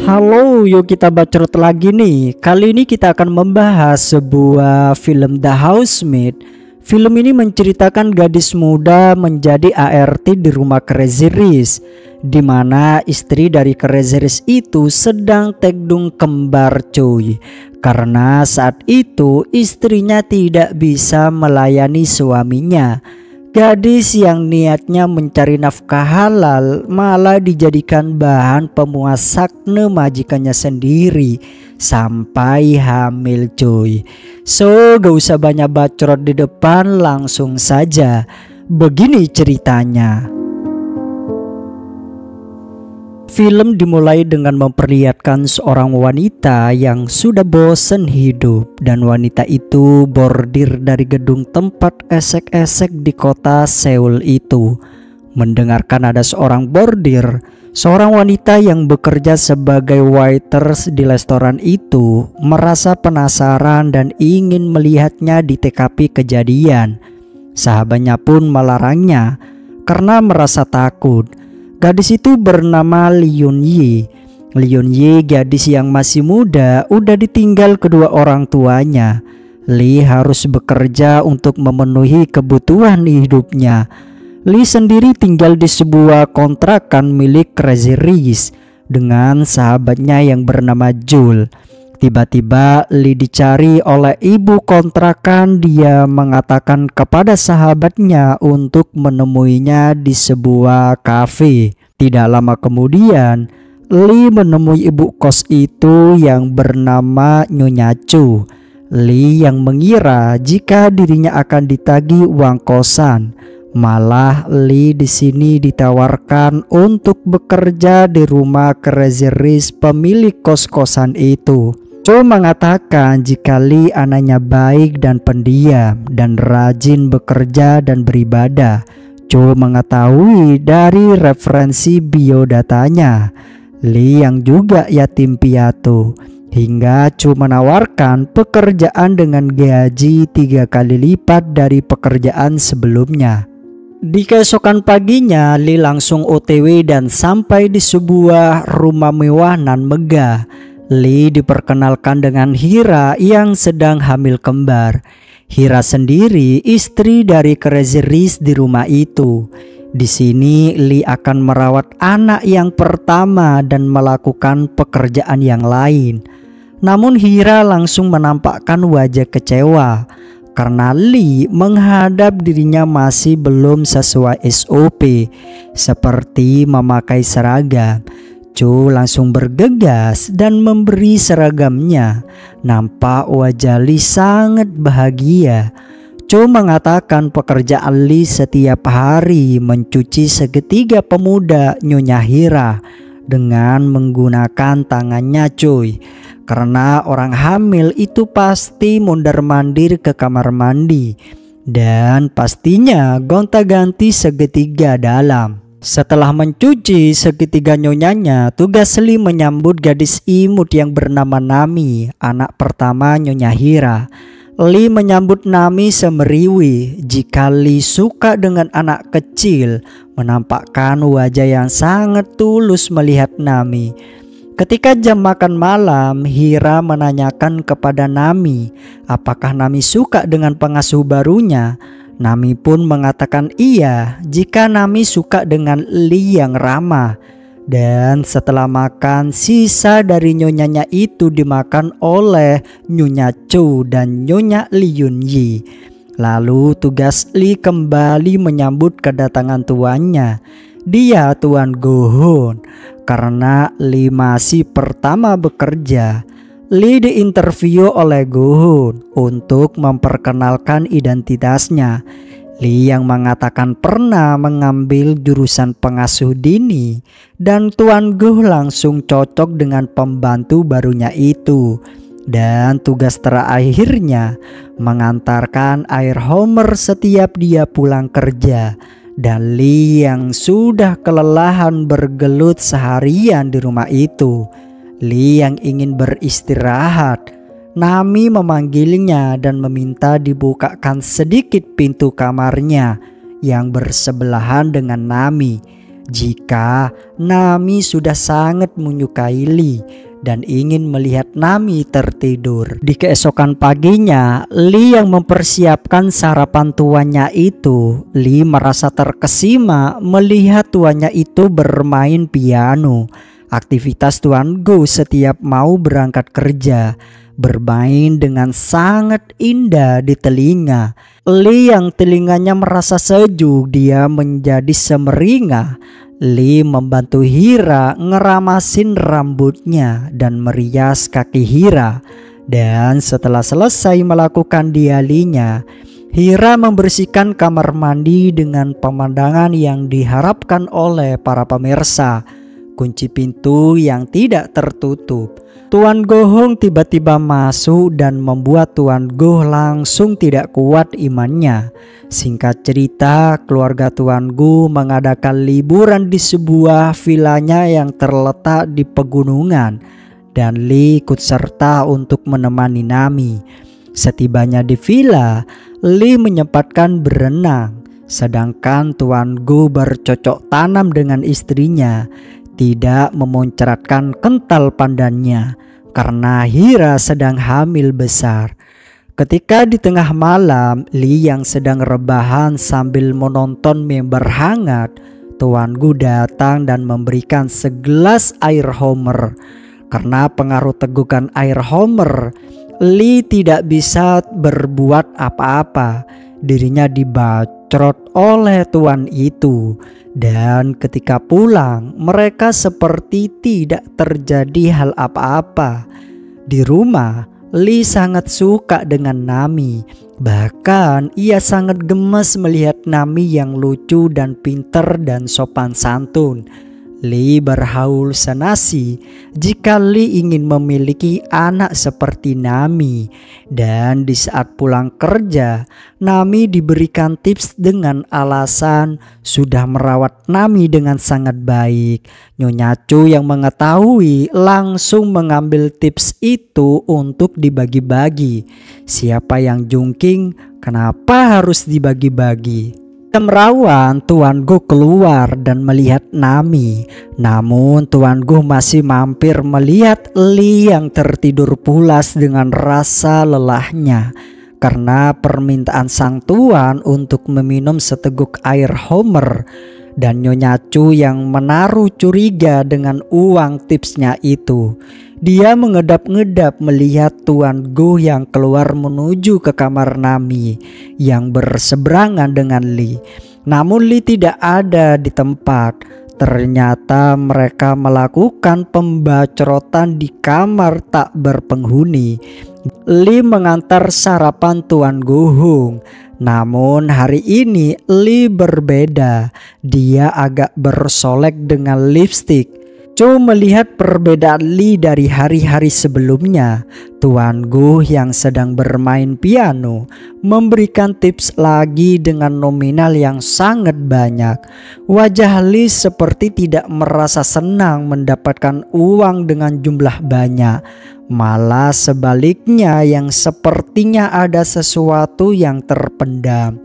Halo, yuk kita bacot lagi nih. Kali ini kita akan membahas sebuah film The Housemaid. Film ini menceritakan gadis muda menjadi ART di rumah Crazy Rich, di mana istri dari Crazy Rich itu sedang tekdung kembar cuy. Karena saat itu istrinya tidak bisa melayani suaminya. Gadis yang niatnya mencari nafkah halal malah dijadikan bahan pemuas sakne majikannya sendiri sampai hamil cuy. So gak usah banyak bacot di depan, langsung saja. Begini ceritanya. Film dimulai dengan memperlihatkan seorang wanita yang sudah bosan hidup, dan wanita itu bordir dari gedung tempat esek-esek di kota Seoul itu. Mendengarkan ada seorang bordir, seorang wanita yang bekerja sebagai waiters di restoran itu merasa penasaran dan ingin melihatnya di TKP kejadian. Sahabatnya pun melarangnya karena merasa takut. Gadis itu bernama Lee Yun Yi. Lee Yun Yi gadis yang masih muda, udah ditinggal kedua orang tuanya. Lee harus bekerja untuk memenuhi kebutuhan hidupnya. Lee sendiri tinggal di sebuah kontrakan milik Crazy Rich dengan sahabatnya yang bernama Jul. Tiba-tiba Lee dicari oleh ibu kontrakan. Dia mengatakan kepada sahabatnya untuk menemuinya di sebuah kafe. Tidak lama kemudian Lee menemui ibu kos itu yang bernama Nyonya Chu. Lee yang mengira jika dirinya akan ditagih uang kosan. Malah Lee di sini ditawarkan untuk bekerja di rumah Crazy Rich pemilik kos-kosan itu. Cho mengatakan jika Lee anaknya baik dan pendiam dan rajin bekerja dan beribadah. Cho mengetahui dari referensi biodatanya Lee yang juga yatim piatu, hingga Cho menawarkan pekerjaan dengan gaji 3 kali lipat dari pekerjaan sebelumnya. Di keesokan paginya Lee langsung OTW dan sampai di sebuah rumah mewah nan megah. Lee diperkenalkan dengan Hira yang sedang hamil kembar. Hira sendiri istri dari Crazy Rich di rumah itu. Di sini Lee akan merawat anak yang pertama dan melakukan pekerjaan yang lain. Namun Hira langsung menampakkan wajah kecewa karena Lee menghadap dirinya masih belum sesuai SOP seperti memakai seragam. Cho langsung bergegas dan memberi seragamnya. Nampak wajah Lee sangat bahagia. Cho mengatakan pekerjaan Lee setiap hari mencuci segitiga pemuda Nyonya Hira dengan menggunakan tangannya cuy. Karena orang hamil itu pasti mondar-mandir ke kamar mandi dan pastinya gonta-ganti segitiga dalam. Setelah mencuci segitiga nyonyanya, tugas Lee menyambut gadis imut yang bernama Nami, anak pertama Nyonya Hira. Lee menyambut Nami semeriwi. Jika Lee suka dengan anak kecil, menampakkan wajah yang sangat tulus melihat Nami. Ketika jam makan malam, Hira menanyakan kepada Nami apakah Nami suka dengan pengasuh barunya. Nami pun mengatakan iya jika Nami suka dengan Lee yang ramah. Dan setelah makan, sisa dari nyonyanya itu dimakan oleh Nyonya Chu dan Nyonya Lee Yun Yi. Lalu tugas Lee kembali menyambut kedatangan tuannya. Dia Tuan Go-hoon. Karena Lee masih pertama bekerja, Lee diinterview oleh Go-hoon untuk memperkenalkan identitasnya. Lee yang mengatakan pernah mengambil jurusan pengasuh dini, dan Tuan Go langsung cocok dengan pembantu barunya itu. Dan tugas terakhirnya mengantarkan air Homer setiap dia pulang kerja. Dan Lee yang sudah kelelahan bergelut seharian di rumah itu, Lee yang ingin beristirahat. Nami memanggilnya dan meminta dibukakan sedikit pintu kamarnya yang bersebelahan dengan Nami. jika Nami sudah sangat menyukai Lee dan ingin melihat Nami tertidur. Di keesokan paginya, Lee yang mempersiapkan sarapan tuannya itu. Lee merasa terkesima melihat tuannya itu bermain piano. Aktivitas Tuan Go setiap mau berangkat kerja, bermain dengan sangat indah di telinga. Lee yang telinganya merasa sejuk, dia menjadi semeringah. Lee membantu Hira ngeramasin rambutnya dan merias kaki Hira. Dan setelah selesai melakukan dialinya, Hira membersihkan kamar mandi dengan pemandangan yang diharapkan oleh para pemirsa. Kunci pintu yang tidak tertutup. Tuan Gohong tiba-tiba masuk dan membuat Tuan Go langsung tidak kuat imannya. Singkat cerita, keluarga Tuan Go mengadakan liburan di sebuah vilanya yang terletak di pegunungan, dan Lee ikut serta untuk menemani Nami. Setibanya di villa, Lee menyempatkan berenang, sedangkan Tuan Go bercocok tanam dengan istrinya, tidak memuncratkan kental pandannya karena Hira sedang hamil besar. Ketika di tengah malam, Lee yang sedang rebahan sambil menonton mie berhangat, Tuan Gu datang dan memberikan segelas air Homer. Karena pengaruh tegukan air Homer, Lee tidak bisa berbuat apa-apa. Dirinya dibacrot oleh tuan itu. Dan ketika pulang, mereka seperti tidak terjadi hal apa-apa. Di rumah, Lee sangat suka dengan Nami. Bahkan ia sangat gemes melihat Nami yang lucu dan pinter dan sopan santun. Lee berhaul senasib jika Lee ingin memiliki anak seperti Nami. Dan di saat pulang kerja, Nami diberikan tips dengan alasan sudah merawat Nami dengan sangat baik. Nyonya Chu yang mengetahui langsung mengambil tips itu untuk dibagi-bagi. Siapa yang jungking, kenapa harus dibagi-bagi? Jam rawan, Tuan Go keluar dan melihat Nami. Namun Tuan Go masih mampir melihat Lee yang tertidur pulas dengan rasa lelahnya karena permintaan sang tuan untuk meminum seteguk air Homer. Dan Nyonya Chu yang menaruh curiga dengan uang tipsnya itu. Dia mengedap-ngedap melihat Tuan Go yang keluar menuju ke kamar Nami yang berseberangan dengan Lee. Namun Lee tidak ada di tempat. Ternyata mereka melakukan pembacrotan di kamar tak berpenghuni. Lee mengantar sarapan Tuan Gohong. Namun hari ini Lee berbeda. Dia agak bersolek dengan lipstik. Cho melihat perbedaan Lee dari hari-hari sebelumnya. Tuan Go yang sedang bermain piano memberikan tips lagi dengan nominal yang sangat banyak. Wajah Lee seperti tidak merasa senang mendapatkan uang dengan jumlah banyak. Malah sebaliknya yang sepertinya ada sesuatu yang terpendam.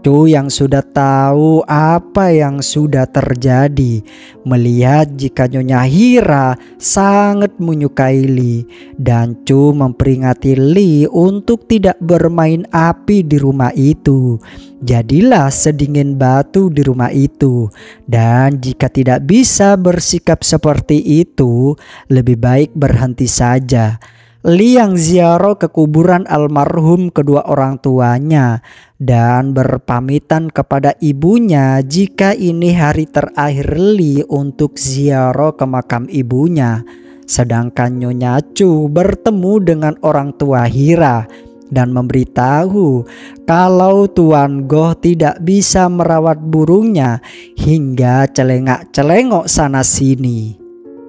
Chu yang sudah tahu apa yang sudah terjadi, melihat jika Nyonya Hira sangat menyukai Lee, dan Chu memperingati Lee untuk tidak bermain api di rumah itu. Jadilah sedingin batu di rumah itu, dan jika tidak bisa bersikap seperti itu, lebih baik berhenti saja. Lee yang ziarah ke kuburan almarhum kedua orang tuanya dan berpamitan kepada ibunya jika ini hari terakhir Lee untuk ziarah ke makam ibunya. Sedangkan Nyonya Chu bertemu dengan orang tua Hira dan memberitahu kalau Tuan Goh tidak bisa merawat burungnya hingga celengak-celengok sana sini.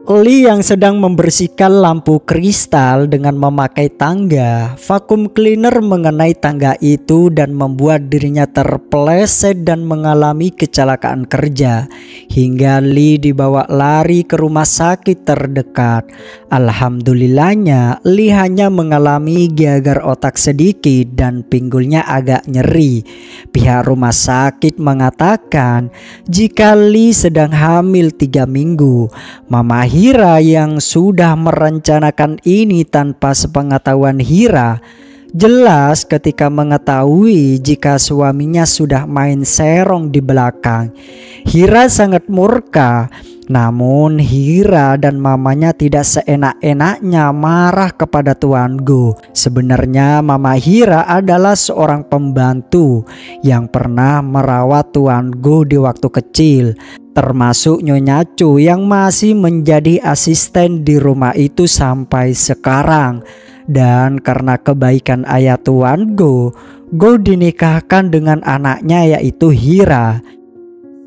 Lee yang sedang membersihkan lampu kristal dengan memakai tangga, vakum cleaner mengenai tangga itu dan membuat dirinya terpeleset dan mengalami kecelakaan kerja. Hingga Lee dibawa lari ke rumah sakit terdekat. Alhamdulillahnya Lee hanya mengalami gegar otak sedikit dan pinggulnya agak nyeri. Pihak rumah sakit mengatakan jika Lee sedang hamil 3 minggu. Mama Hira yang sudah merencanakan ini tanpa sepengetahuan Hira jelas ketika mengetahui jika suaminya sudah main serong di belakang. Hira sangat murka. Namun Hira dan mamanya tidak seenak-enaknya marah kepada Tuan Go. Sebenarnya Mama Hira adalah seorang pembantu yang pernah merawat Tuan Go di waktu kecil, termasuk Nyonya Chu yang masih menjadi asisten di rumah itu sampai sekarang. Dan karena kebaikan ayah Tuan Go dinikahkan dengan anaknya yaitu Hira.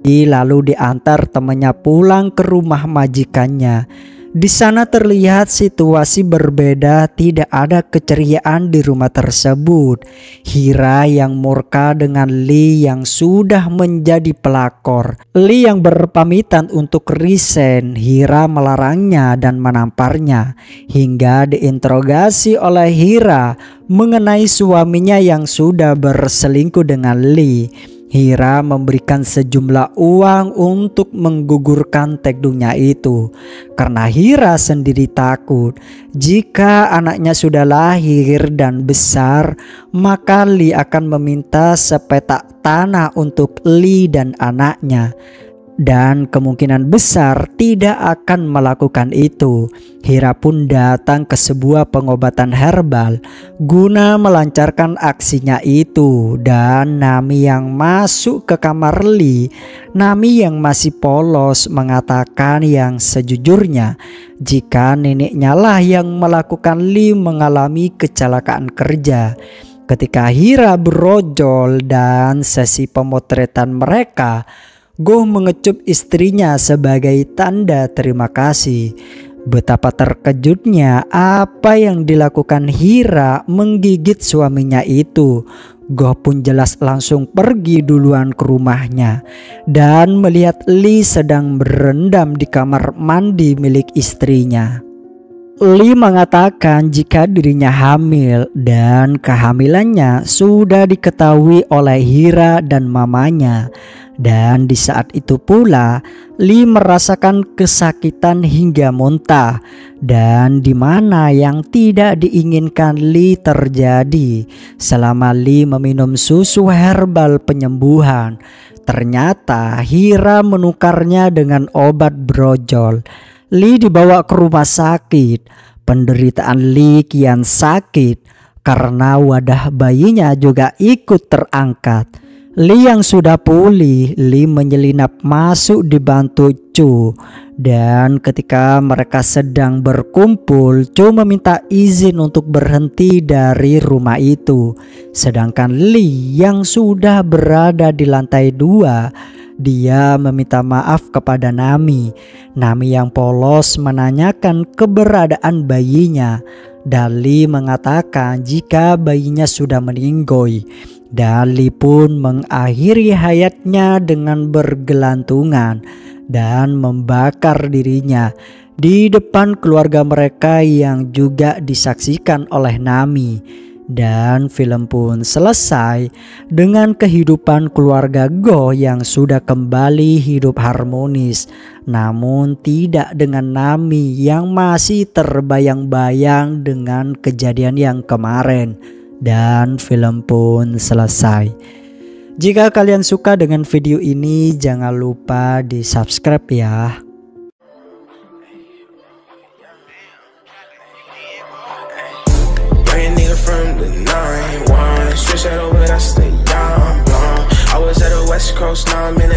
Lalu diantar temannya pulang ke rumah majikannya. Di sana terlihat situasi berbeda, tidak ada keceriaan di rumah tersebut. Hira yang murka dengan Lee yang sudah menjadi pelakor. Lee yang berpamitan untuk resign, Hira melarangnya dan menamparnya. Hingga diinterogasi oleh Hira mengenai suaminya yang sudah berselingkuh dengan Lee. Hira memberikan sejumlah uang untuk menggugurkan tekdungnya itu. Karena Hira sendiri takut jika anaknya sudah lahir dan besar, maka Lee akan meminta sepetak tanah untuk Lee dan anaknya. Dan kemungkinan besar tidak akan melakukan itu. Hira pun datang ke sebuah pengobatan herbal guna melancarkan aksinya itu. Dan Nami yang masuk ke kamar Lee, Nami yang masih polos, mengatakan yang sejujurnya jika neneknya lah yang melakukan Lee mengalami kecelakaan kerja. Ketika Hira berojol dan sesi pemotretan mereka, Go mengecup istrinya sebagai tanda terima kasih. Betapa terkejutnya apa yang dilakukan Hira menggigit suaminya itu. Go pun jelas langsung pergi duluan ke rumahnya dan melihat Lee sedang berendam di kamar mandi milik istrinya. Lee mengatakan jika dirinya hamil dan kehamilannya sudah diketahui oleh Hira dan mamanya. Dan di saat itu pula Lee merasakan kesakitan hingga muntah, dan di mana yang tidak diinginkan Lee terjadi selama Lee meminum susu herbal penyembuhan. Ternyata Hira menukarnya dengan obat brojol. Lee dibawa ke rumah sakit. Penderitaan Lee kian sakit karena wadah bayinya juga ikut terangkat. Lee yang sudah pulih, Lee menyelinap masuk dibantu Chu. Dan ketika mereka sedang berkumpul, Chu meminta izin untuk berhenti dari rumah itu. Sedangkan Lee yang sudah berada di lantai 2, dia meminta maaf kepada Nami. Nami yang polos menanyakan keberadaan bayinya. Dan Lee mengatakan jika bayinya sudah meninggoy. Dan Lee pun mengakhiri hayatnya dengan bergelantungan dan membakar dirinya di depan keluarga mereka yang juga disaksikan oleh Nami. Dan film pun selesai dengan kehidupan keluarga Go yang sudah kembali hidup harmonis. Namun tidak dengan Nami yang masih terbayang-bayang dengan kejadian yang kemarin. Dan film pun selesai. Jika kalian suka dengan video ini, jangan lupa di subscribe ya. Switch that over, that's the young blonde. I was at the West Coast, now I'm in